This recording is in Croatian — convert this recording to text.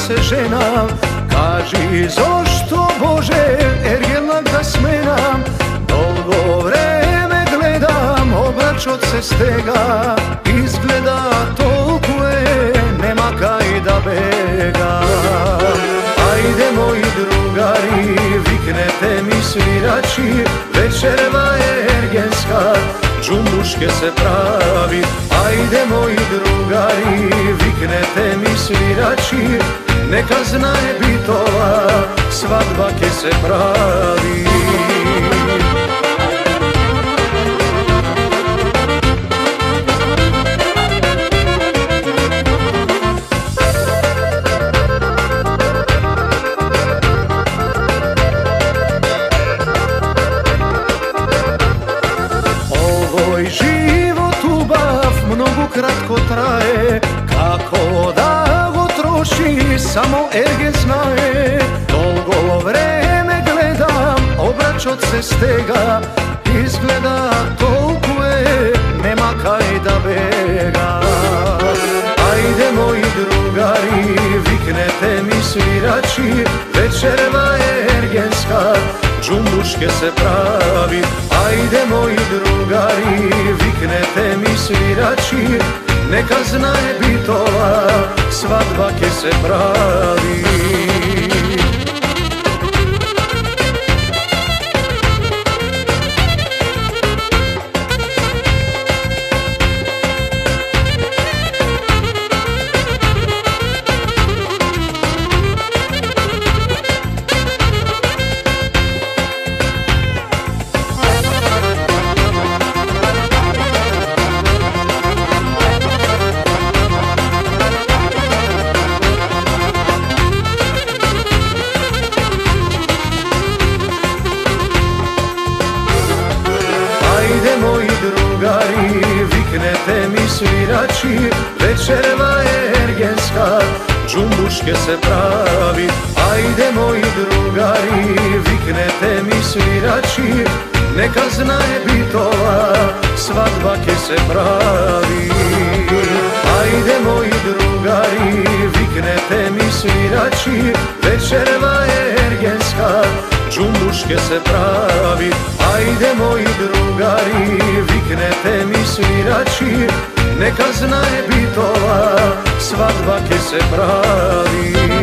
se žena. Kaži zašto Bože, ergelak da smenam. Dolgo vreme gledam, obrač od se stega. Izgleda toliko je, nema kaj da begam. Ajde moji drugari, viknete mi svirači. Večerva je ergenska, džumbuške se pravi. Ajde moji drugari, viknete mi svirači. Neka znaje bitova, svadba ke se pravi. Ovoj život ubav mnogo kratko traje. Kako da go troši, samo erge znaje. Dolgo vreme gledam, obrač od se stega. Izgleda toliko je, nema kaj da bega. Ajde moji drugari, viknete mi svirači. Večerva je ergenska, džumbuške se pravi. Ajde moji drugari, viknete mi svirači. Neka znaje bitova, svadba ke se pravi. Ajde moji drugari, viknete mi svirači. Večerva je ergenska, džumbuške se pravi. Ajde moji drugari, viknete mi svirači. Neka znaje bitova, svadba ke se pravi. Ajde moji drugari, viknete mi svirači. Večerva je ergenska, džumbuške se pravi. Ajde moji drugari, viknete mi svirači. Neka znaje bitova, svadba ke se pravi.